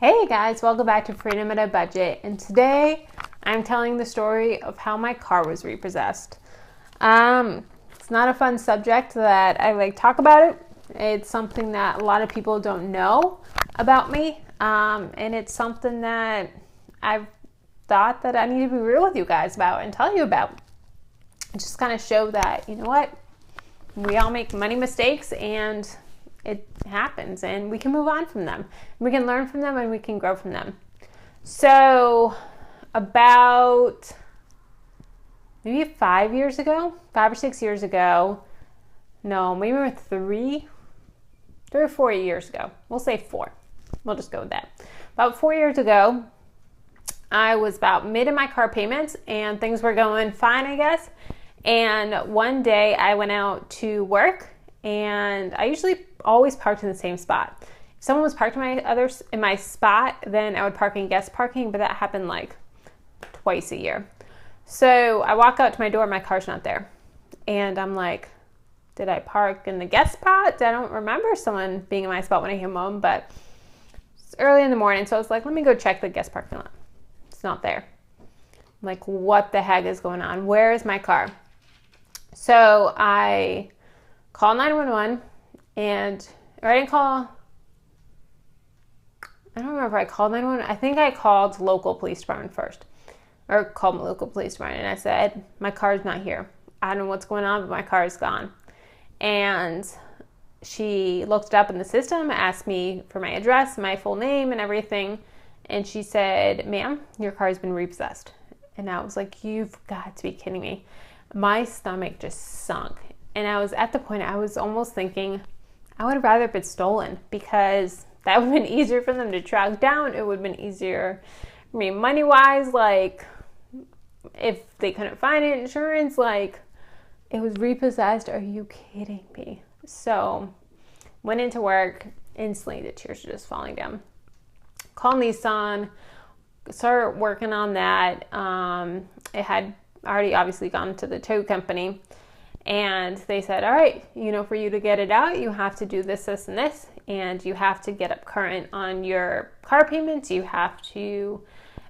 Hey guys, welcome back to Freedom at a Budget, and today I'm telling the story of how my car was repossessed. It's not a fun subject that I talk about it. It's something that a lot of people don't know about me, and it's something that I've thought that I need to be real with you guys about and tell you about. Just kind of show that, you know what, we all make money mistakes and it happens and we can move on from them. We can learn from them and we can grow from them. So about maybe 5 years ago, 5 or 6 years ago, no, maybe 3 or 4 years ago. We'll say 4. We'll just go with that. About 4 years ago, I was about mid in my car payments and things were going fine, I guess. And one day I went out to work and I usually always parked in the same spot. If someone was parked in my spot, then I would park in guest parking, but that happened like twice a year. So I walk out to my door, my car's not there. And I'm like, did I park in the guest spot? I don't remember someone being in my spot when I came home, but it's early in the morning, so I was like, let me go check the guest parking lot. It's not there. I'm like, what the heck is going on? Where is my car? So I called 911 or I didn't call, I don't remember if I called 911. I think I called local police department first, or called my local police department, and I said, my car's not here. I don't know what's going on, but my car is gone. And she looked it up in the system, asked me for my address, my full name and everything, and she said, ma'am, your car has been repossessed. And I was like, you've got to be kidding me. My stomach just sunk. And I was at the point, I was almost thinking, I would have rather been stolen, because that would have been easier for them to track down. It would have been easier for me money-wise. Like, if they couldn't find it, insurance, like, it was repossessed. Are you kidding me? So, went into work, instantly the tears were just falling down. Called Nissan, started working on that. It had already obviously gone to the tow company. And they said, all right, for you to get it out, you have to do this, this, and this. And you have to get up current on your car payments. You have to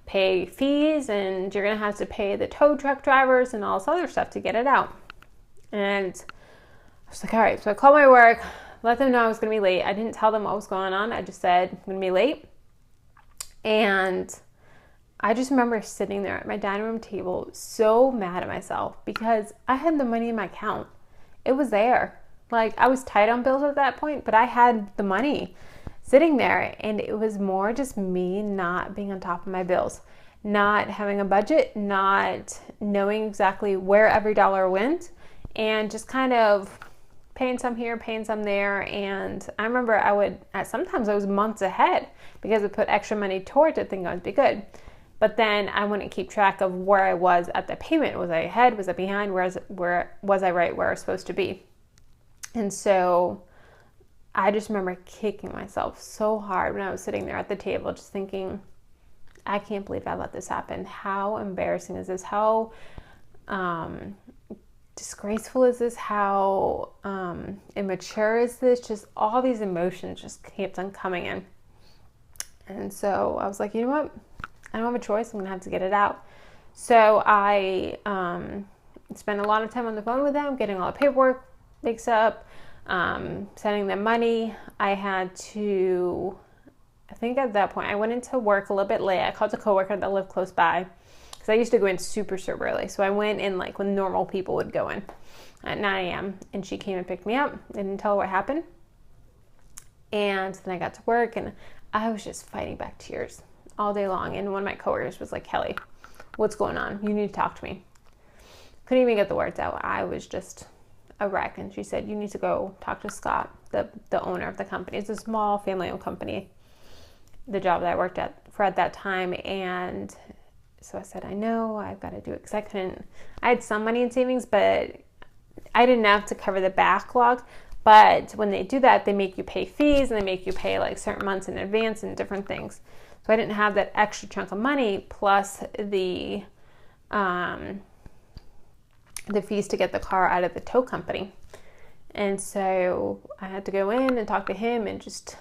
pay fees, and you're going to have to pay the tow truck drivers and all this other stuff to get it out. And I was like, all right. So I called my work, let them know I was going to be late. I didn't tell them what was going on. I just said, I'm going to be late. And I just remember sitting there at my dining room table so mad at myself because I had the money in my account. It was there. Like, I was tight on bills at that point, but I had the money sitting there, and it was more just me not being on top of my bills, not having a budget, not knowing exactly where every dollar went, and just kind of paying some here, paying some there. And I remember sometimes I was months ahead because I put extra money towards it thinking I would be good. But then I wouldn't keep track of where I was at the payment. Was I ahead? Was I behind? Where was I right where I was supposed to be? And so I just remember kicking myself so hard when I was sitting there at the table, just thinking, I can't believe I let this happen. How embarrassing is this? How disgraceful is this? How immature is this? Just all these emotions just kept on coming in. And so I was like, you know what? I don't have a choice. I'm going to have to get it out. So I spent a lot of time on the phone with them, getting all the paperwork mixed up, sending them money. I think at that point, I went into work a little bit late. I called a coworker that lived close by because I used to go in super, super early. So I went in like when normal people would go in at 9 a.m. And she came and picked me up. I didn't tell her what happened. And then I got to work and I was just fighting back tears all day long. And one of my coworkers was like, Kelly, what's going on? You need to talk to me. Couldn't even get the words out. I was just a wreck. And she said, you need to go talk to Scott, the owner of the company. It's a small family-owned company, the job that I worked for at that time. And so I said, I know, I've got to do it because I had some money in savings, but I didn't have to cover the backlog. But when they do that, they make you pay fees and they make you pay like certain months in advance and different things. So I didn't have that extra chunk of money plus the fees to get the car out of the tow company. And so I had to go in and talk to him and just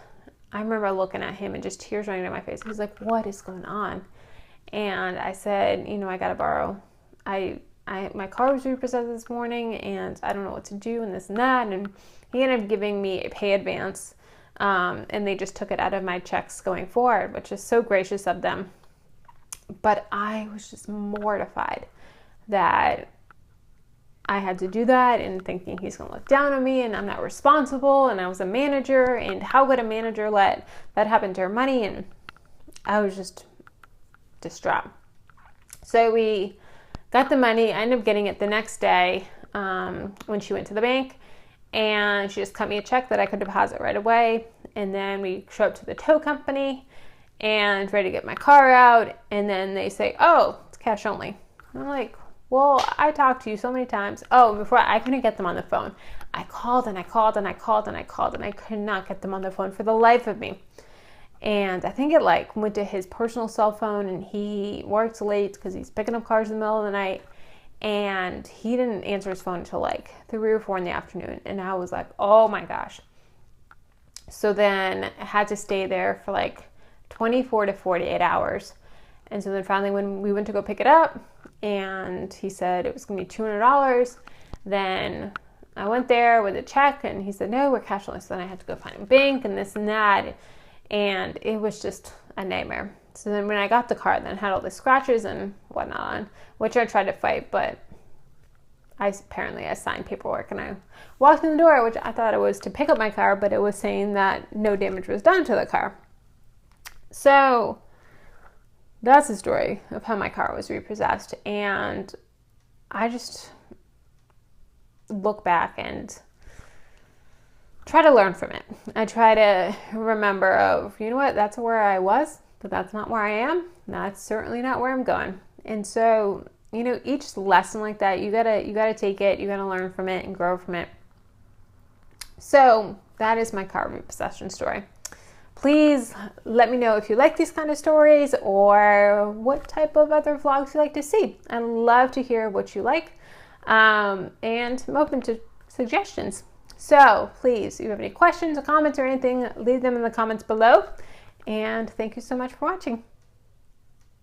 I remember looking at him and just tears running down my face. He's like, what is going on? And I said, I got to borrow. My car was repossessed this morning and I don't know what to do and this and that. And he ended up giving me a pay advance. And they just took it out of my checks going forward, which is so gracious of them. But I was just mortified that I had to do that and thinking he's going to look down on me and I'm not responsible and I was a manager and how could a manager let that happen to her money? And I was just distraught. So we got the money. I ended up getting it the next day when she went to the bank, and she just cut me a check that I could deposit right away. And then we show up to the tow company and ready to get my car out, and then they say, oh, it's cash only. And I'm like, well, I talked to you so many times. Oh, before I couldn't get them on the phone. I called and I called and I called and I called and I could not get them on the phone for the life of me. And I think it went to his personal cell phone, and he works late because he's picking up cars in the middle of the night, and he didn't answer his phone until 3 or 4 in the afternoon. And I was like, oh my gosh. So then I had to stay there for 24 to 48 hours. And so then finally when we went to go pick it up and he said it was going to be $200, then I went there with a check and he said, no, we're cash only. So then I had to go find a bank and this and that. And it was just a nightmare. So then when I got the car, then it had all the scratches and whatnot on, which I tried to fight, but I signed paperwork and I walked in the door, which I thought it was to pick up my car, but it was saying that no damage was done to the car. So that's the story of how my car was repossessed. And I just look back and try to learn from it. I try to remember that's where I was, but that's not where I am. That's certainly not where I'm going. And so, each lesson like that, you gotta take it, you gotta learn from it and grow from it. So that is my car repossession story. Please let me know if you like these kind of stories or what type of other vlogs you like to see. I love to hear what you like, and I'm open to suggestions. So please, if you have any questions or comments or anything, leave them in the comments below. And thank you so much for watching.